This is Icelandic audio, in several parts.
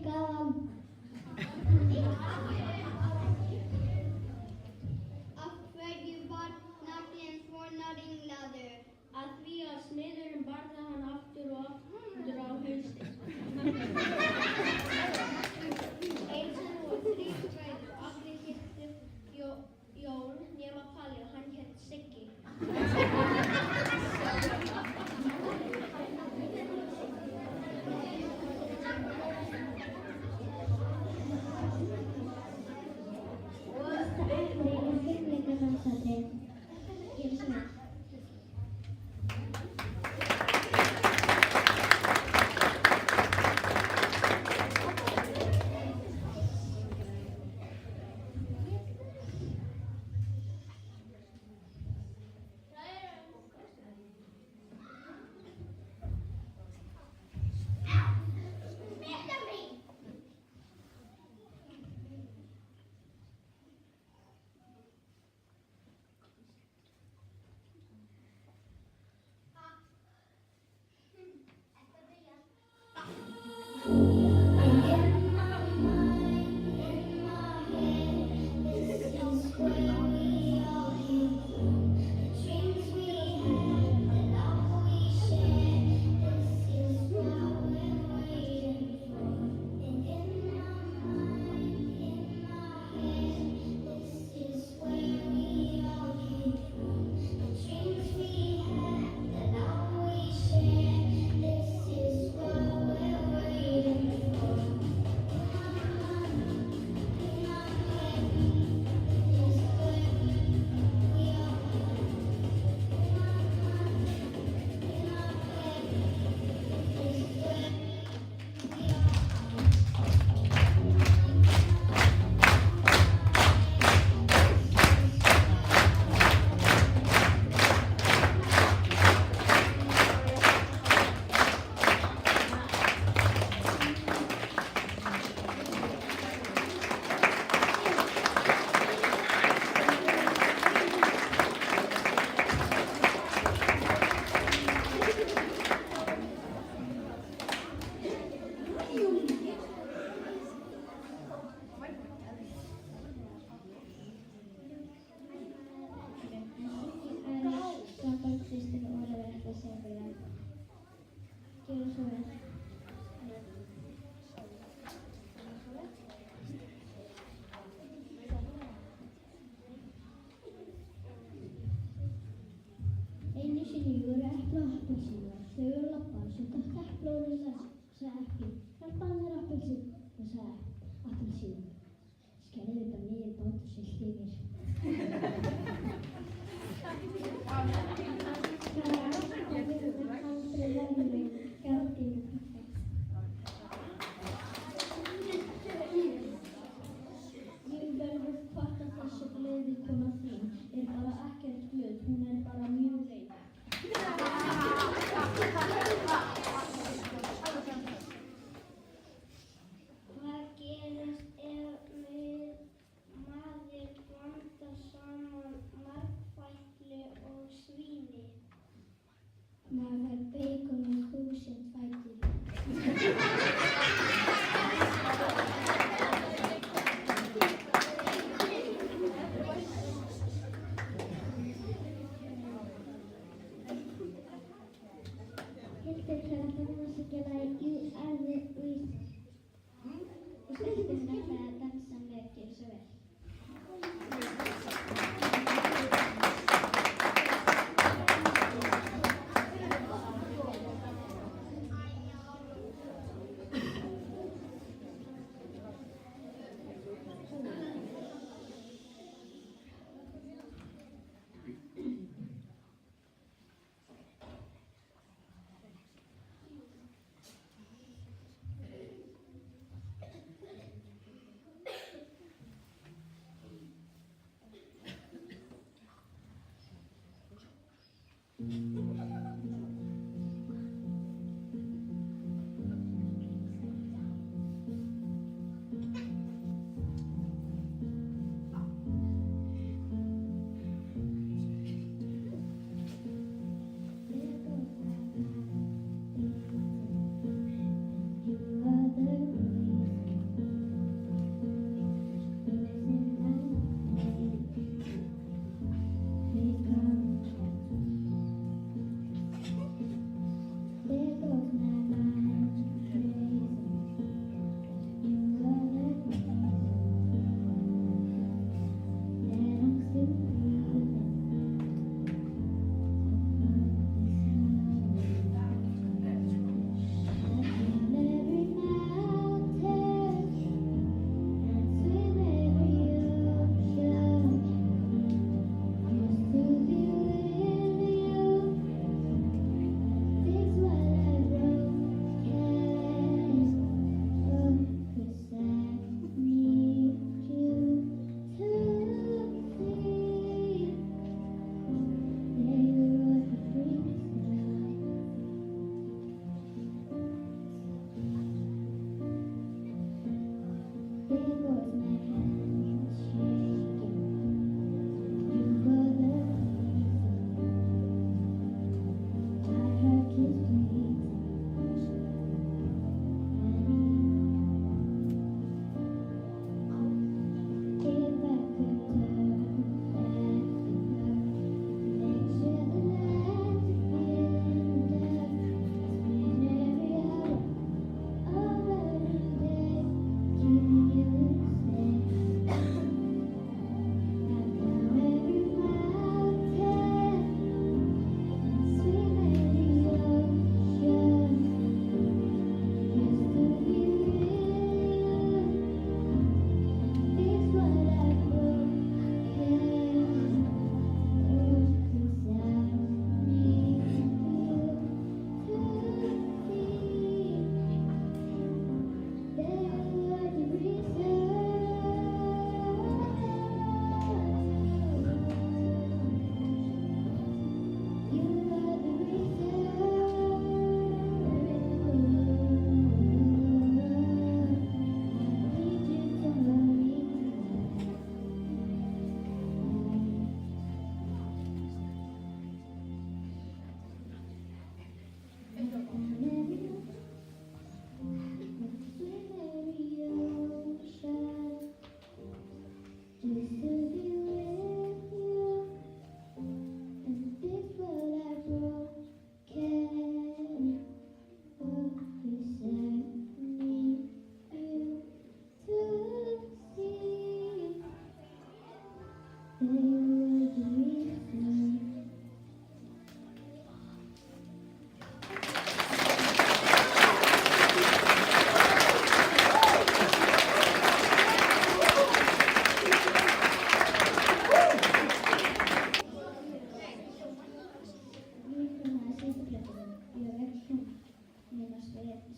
gaðan. Af hverju var naglinn svona ringlaður? Af því að smiðurinn barði hann aftur og aftur á hausinn. Einu sinni voru 3 bræður, allir hétu Jón nema Palli og hann hét Siggi. Einu sinni voru epli og appelsínar. Þau voru að labba, svo datt epli og sagði epli. Hjálpaðu mér appelsín, og sagði appelsín. Skerðu þetta niður bát og silti yfir. Aldrei verður gardínu kaffi. Ég verður hvort að þessi gleðikona þín bara ekkert glöð, hún bara mjög leið. Hvað gerist ef maður blandar saman margfætlu og svíni? Maður fær beikon og 1000 fætur. Hildur Klara þannig að syngja lagið You Are The Reason. Og stelpurnar ætla að dansa með, gjörðu svo vel. You are the reason.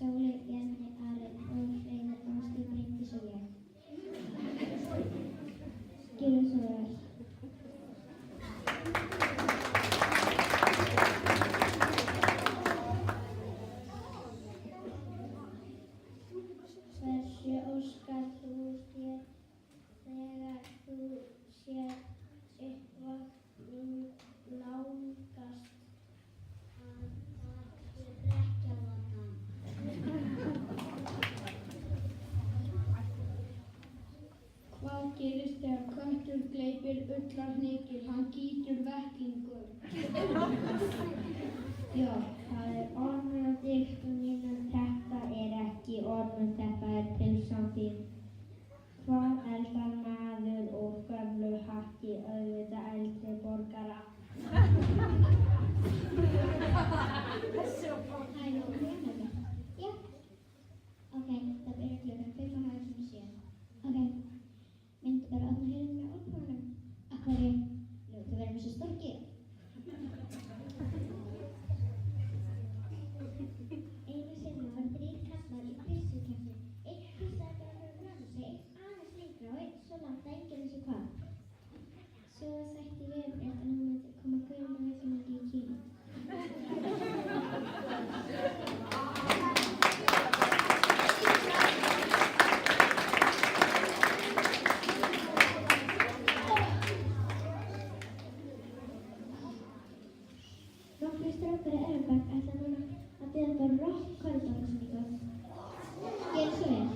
Sóli, Bjarni, Ari og Freyður Ásgeir, Bryndís og ég. Gjörðu svo vel. Hversu óskar þú þér þegar þú sér uppvakning nálgast? Að það sé hrekkjavaka. Hvað gerist þegar köttur gleypir ullarhnykil? Hann gýtur vettlingur. Já, það ormur á dýrtum mínum. Þetta ekki ormur, þetta pylsan þín. Hvað eldar maður úr gömlu hatti? Auðvitað eldri borgara. Já. Ok, það byrjar klukkan 5 og hægum sem 7. Ok, myndu bara að opna hurðina með opnunum. Af hverju? Nú, þú verður með svo storkið. Einu sinni var 3 kallar í pissukeppni. Einn pissaði bara fyrir framan sig, einn aðeins lengra og einn svo langt að enginn vissi hvað. Svo sætti Veðurfrétt að hann myndi koma gulum og viðfengi í kínu. Nokkrir strákar í Eyrarbakk ætla núna að bjóða upp á rock-kvölddagsningu. Gjörðu svo vel.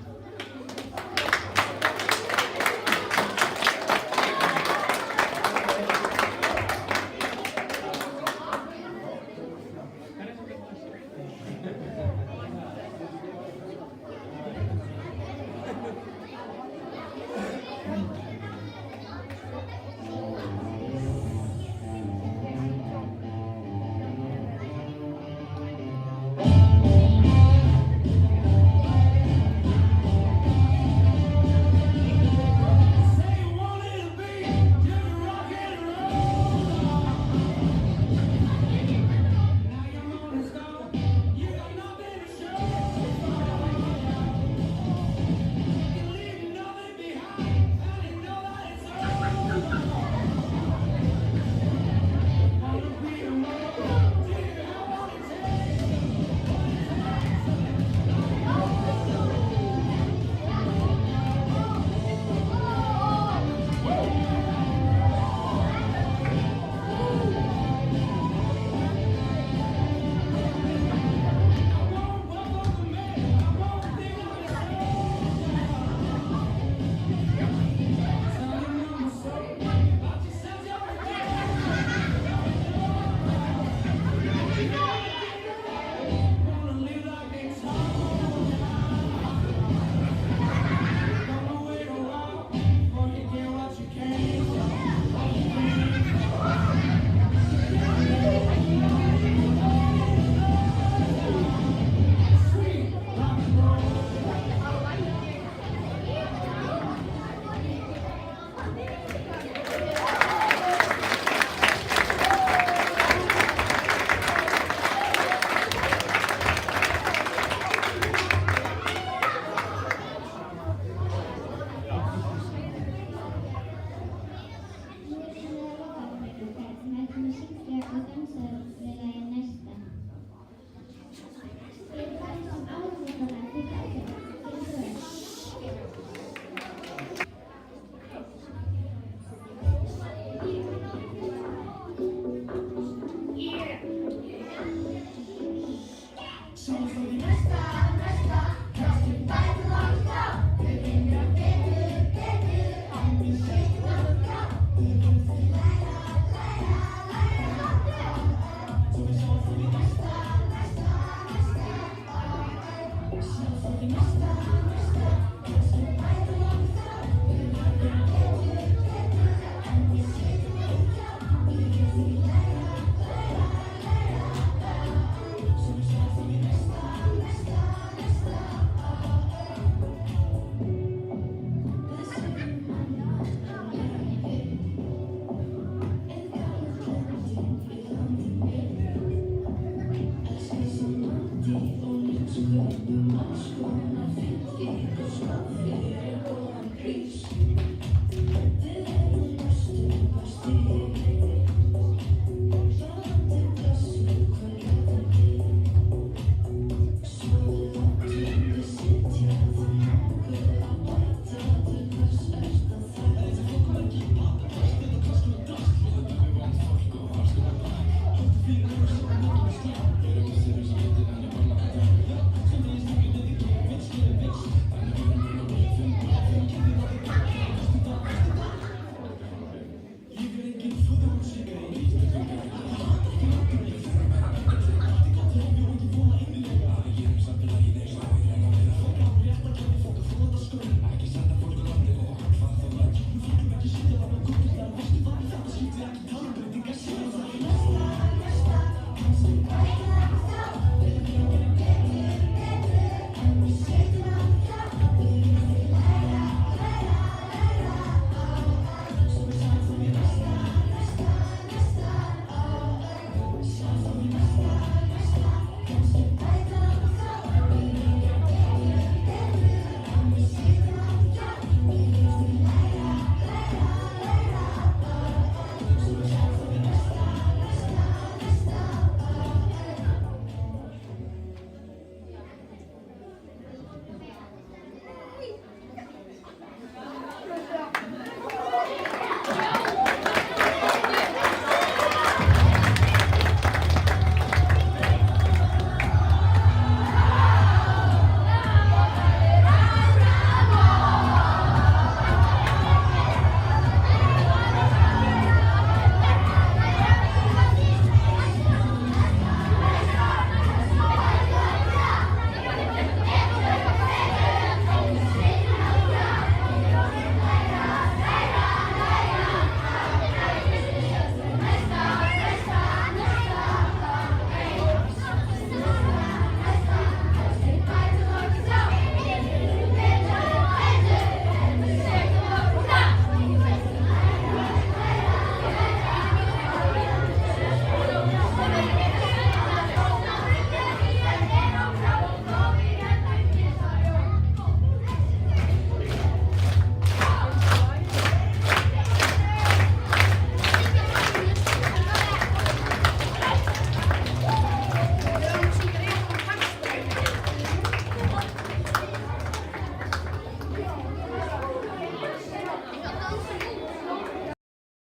Only to there's always